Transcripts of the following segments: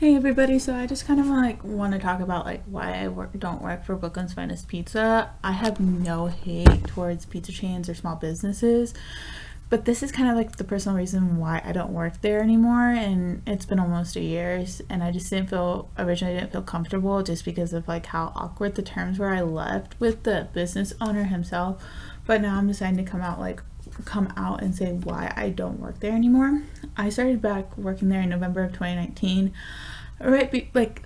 Hey everybody, so I just kind of want to talk about why don't work for Brooklyn's Finest Pizza. I have no hate towards pizza chains or small businesses, but this is kind of like the personal reason why I don't work there anymore, and it's been almost a year, and I just originally didn't feel comfortable just because of like how awkward the terms were I left with the business owner himself. But now I'm deciding to come out and say why I don't work there anymore. I started back working there in November of 2019, like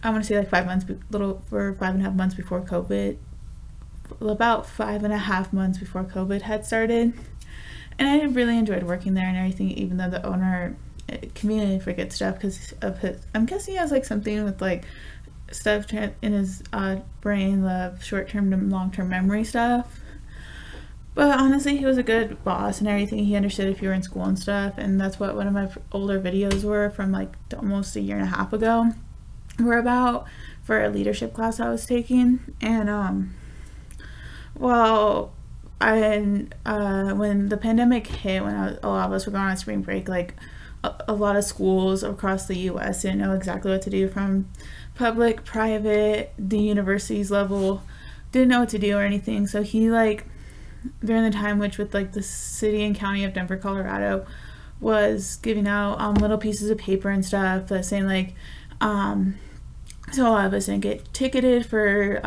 I want to say like 5 months, little for 5.5 months before COVID, about 5.5 months before COVID had started, and I really enjoyed working there and everything. Even though the owner conveniently forgets stuff because of his, I'm guessing he has like something with like stuff in his brain, the short-term to long-term memory stuff. But honestly, he was a good boss and everything. He understood if you were in school and stuff. And that's what one of my older videos were from like almost a year and a half ago were about, for a leadership class I was taking. And well, when the pandemic hit, a lot of us were going on spring break, like a lot of schools across the U.S. didn't know exactly what to do, from public, private, the universities level, didn't know what to do or anything. So he during the time which with like the city and county of Denver, Colorado, was giving out little pieces of paper and stuff that saying so a lot of us didn't get ticketed for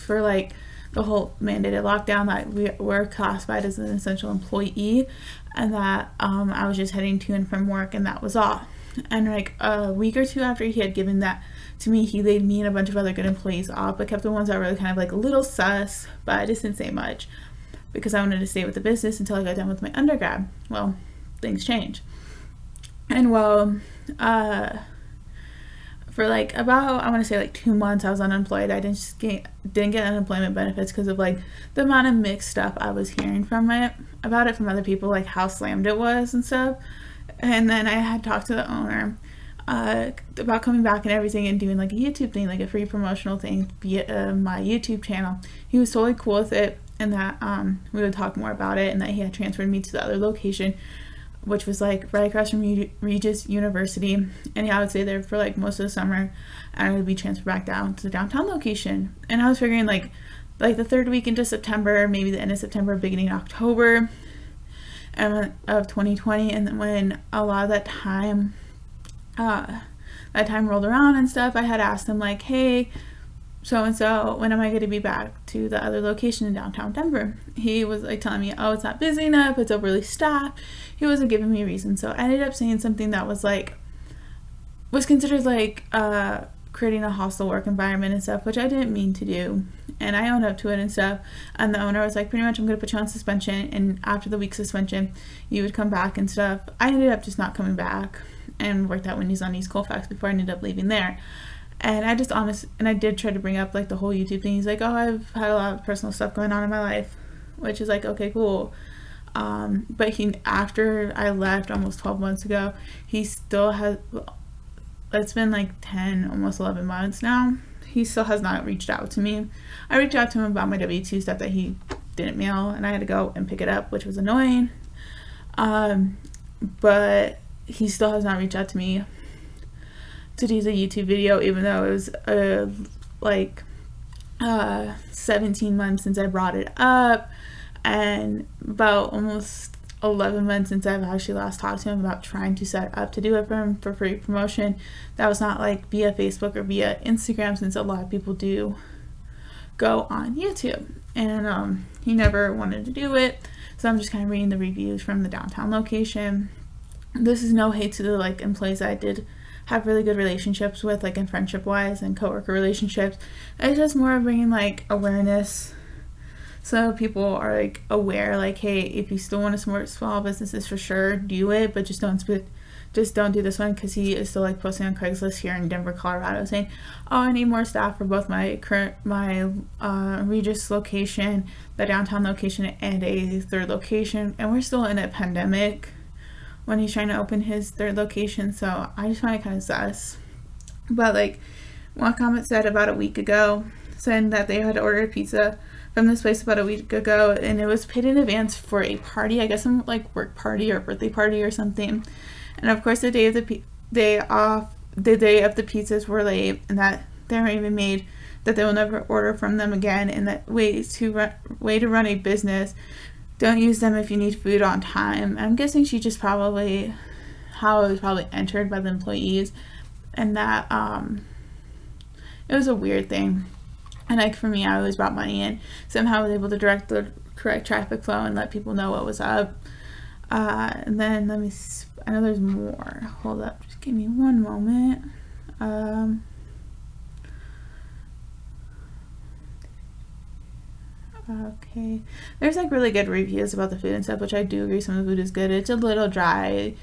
like the whole mandated lockdown, that we were classified as an essential employee, and that I was just heading to and from work, and that was all. And like a week or two after he had given that to me, he laid me and a bunch of other good employees off, but kept the ones that were really kind of like a little sus, but I just didn't say much because I wanted to stay with the business until I got done with my undergrad. Well, things change. And for like about, I want to say like 2 months, I was unemployed. I didn't get unemployment benefits because of like the amount of mixed stuff I was hearing about it from other people, like how slammed it was and stuff. And then I had talked to the owner about coming back and everything and doing like a YouTube thing, like a free promotional thing via my YouTube channel. He was totally cool with it, and that we would talk more about it, and that he had transferred me to the other location, which was like right across from Regis University, and I would stay there for like most of the summer, and I would be transferred back down to the downtown location. And I was figuring like the third week into September, maybe the end of September, beginning of October of 2020, and then when a lot of that time rolled around and stuff, I had asked him like, hey, so and so, when am I going to be back to the other location in downtown Denver? He was like telling me, oh, it's not busy enough, it's overly staffed. He wasn't giving me a reason, so I ended up saying something that was considered like creating a hostile work environment and stuff, which I didn't mean to do, and I owned up to it and stuff. And the owner was like, pretty much, I'm going to put you on suspension, and after the week suspension you would come back and stuff. I ended up just not coming back and worked at Wendy's on East Colfax before I ended up leaving there. And I did try to bring up like the whole YouTube thing. He's like, oh, I've had a lot of personal stuff going on in my life, which is like, okay, cool. But after I left almost 12 months ago, he still has, it's been like 10, almost 11 months now. He still has not reached out to me. I reached out to him about my W-2 stuff that he didn't mail, and I had to go and pick it up, which was annoying. But he still has not reached out to me to do the YouTube video, even though it was 17 months since I brought it up, and about almost 11 months since I've actually last talked to him about trying to set up to do it for him for free promotion. That was not like via Facebook or via Instagram, since a lot of people do go on YouTube, and he never wanted to do it. So I'm just kind of reading the reviews from the downtown location. This is no hate to the like employees that I did have really good relationships with, like in friendship wise and coworker relationships. It's just more of bringing like awareness, so people are like aware, like, hey, if you still want to support small businesses, for sure do it, but just don't do this one. Because he is still like posting on Craigslist here in Denver, Colorado, saying, oh, I need more staff for both my Regis location, the downtown location, and a third location, and we're still in a pandemic when he's trying to open his third location. So I just find it kind of sus. But like one comment said about a week ago, saying that they had ordered pizza from this place about a week ago, and it was paid in advance for a party, I guess some like work party or birthday party or something. And of course the day off the day of the pizzas were late, and that they were even made, that they will never order from them again, and that way to run a business, don't use them if you need food on time. I'm guessing she just probably, how it was probably entered by the employees, and that it was a weird thing. And like for me, I always brought money in, somehow I was able to direct the correct traffic flow and let people know what was up. And then let me, I know there's more, hold up, just give me one moment. Okay, there's like really good reviews about the food and stuff, which I do agree, some of the food is good. It's a little dry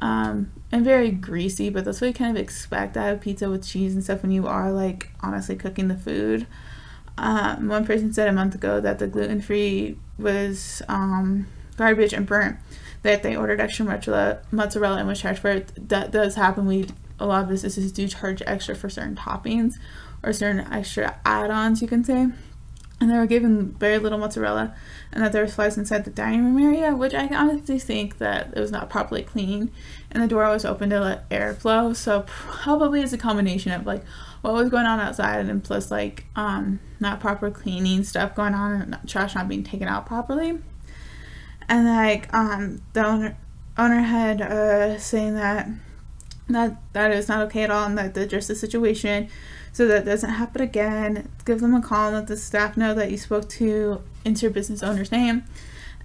and very greasy, but that's what you kind of expect out of pizza with cheese and stuff when you are like honestly cooking the food. One person said a month ago that the gluten-free was garbage and burnt, that they ordered extra mozzarella and was charged for it. That does happen. A lot of businesses do charge extra for certain toppings or certain extra add-ons, you can say. And they were given very little mozzarella, and that there were flies inside the dining room area, which I honestly think that it was not properly cleaned, and the door was open to let air flow. So probably it's a combination of like what was going on outside, and plus like not proper cleaning stuff going on, and trash not being taken out properly. And like the owner had saying that is not okay at all, and that they address the situation so that doesn't happen again. Give them a call and let the staff know that you spoke to insert business owner's name,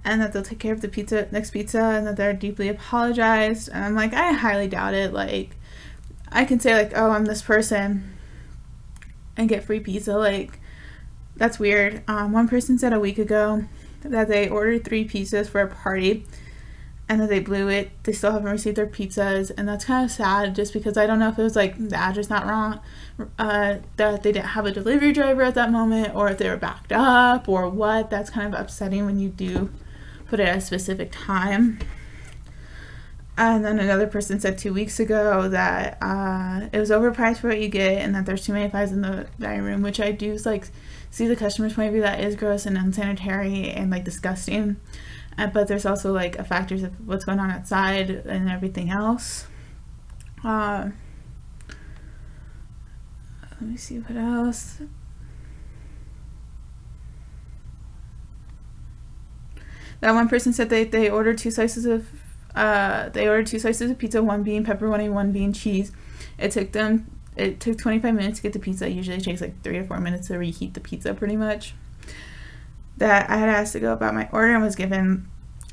and that they'll take care of the next pizza, and that they're deeply apologized. And I'm like, I highly doubt it. Like, I can say like, oh, I'm this person and get free pizza. Like, that's weird. One person said a week ago that they ordered 3 pizzas for a party, and that they blew it. They still haven't received their pizzas, and that's kind of sad, just because I don't know if it was like the address not wrong, that they didn't have a delivery driver at that moment, or if they were backed up, or what. That's kind of upsetting when you do put it at a specific time. And then another person said 2 weeks ago that it was overpriced for what you get, and that there's too many flies in the dining room, which I do like see the customer's point of view. That is gross and unsanitary and like disgusting. But there's also like a factors of what's going on outside and everything else. Let me see what else. That one person said they ordered 2 slices of pizza, one being pepperoni, one being cheese. It took 25 minutes to get the pizza. It usually takes like 3 or 4 minutes to reheat the pizza, pretty much. That I had asked to go about my order and was given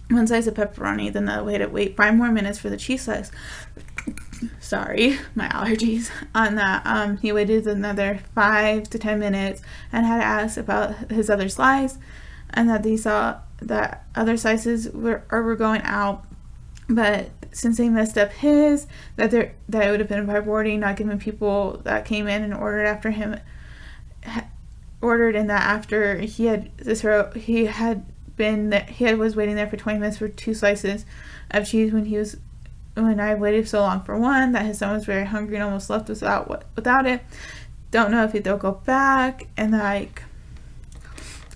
1 slice of pepperoni, then I had to wait 5 more minutes for the cheese slice. Sorry, my allergies. On that, he waited another 5 to 10 minutes and had asked about his other slice, and that they saw that other slices were going out, but since they messed up his, that it would have been priority, not giving people that came in and ordered after him, and that after he was waiting there for 20 minutes for 2 slices of cheese when I waited so long for one, that his son was very hungry and almost left without it. Don't know if they'll go back. And like,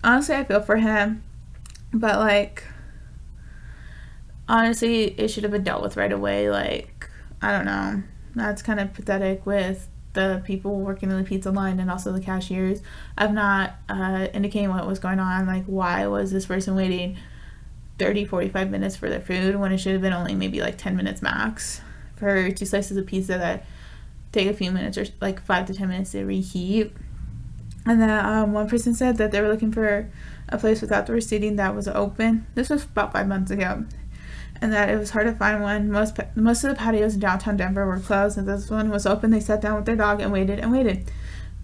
honestly, I feel for him, but like, honestly, it should have been dealt with right away. Like, I don't know, that's kind of pathetic with the people working in the pizza line and also the cashiers of not indicating what was going on. Like, why was this person waiting 30-45 minutes for their food when it should have been only maybe like 10 minutes max for 2 slices of pizza that take a few minutes, or like 5 to 10 minutes to reheat. And then one person said that they were looking for a place with outdoor seating that was open. This was about 5 months ago, and that it was hard to find one. Most of the patios in downtown Denver were closed, and this one was open. They sat down with their dog and waited and waited.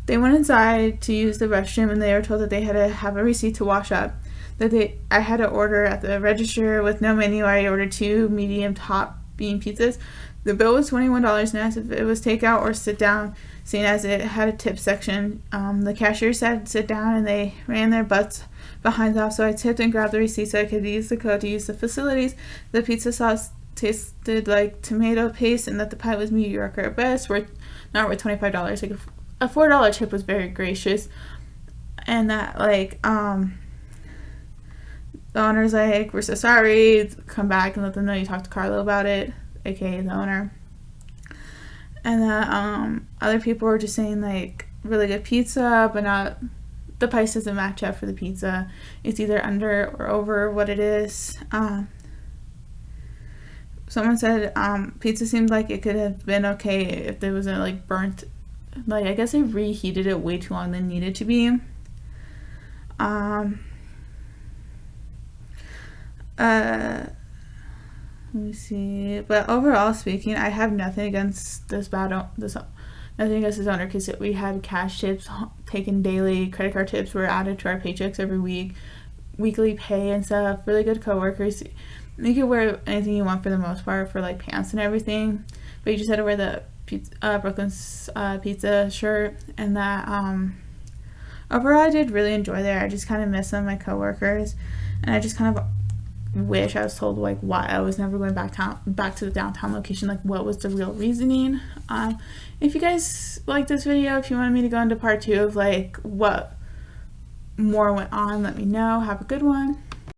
They went inside to use the restroom, and they were told that they had to have a receipt to wash up. I had to order at the register with no menu. I ordered 2 medium top bean pizzas. The bill was $21 and asked if it was takeout or sit down, seeing as it had a tip section. The cashier said sit down, and they ran their butts behind off, so I tipped and grabbed the receipt so I could use the code to use the facilities. The pizza sauce tasted like tomato paste, and that the pie was mediocre at best, not worth $25. Like a $4 tip was very gracious. And that like the owner's like, we're so sorry, come back and let them know you talked to Carlo about it, aka the owner. and that other people were just saying like really good pizza, but not, the price doesn't match up for the pizza. It's either under or over what it is. Someone said pizza seemed like it could have been okay if there wasn't like burnt, like I guess they reheated it way too long than needed to be. Let me see. But overall speaking, I have nothing against nothing against this owner, because we had cash tips taken daily, credit card tips were added to our paychecks every week, weekly pay and stuff. Really good coworkers. You can wear anything you want for the most part, for like pants and everything, but you just had to wear the Brooklyn's pizza shirt. And that overall I did really enjoy there. I just kind of miss some of my coworkers, and I just kind of wish I was told like why I was never going back to the downtown location, like what was the real reasoning. If you guys like this video, if you wanted me to go into part 2 of like what more went on, let me know. Have a good one.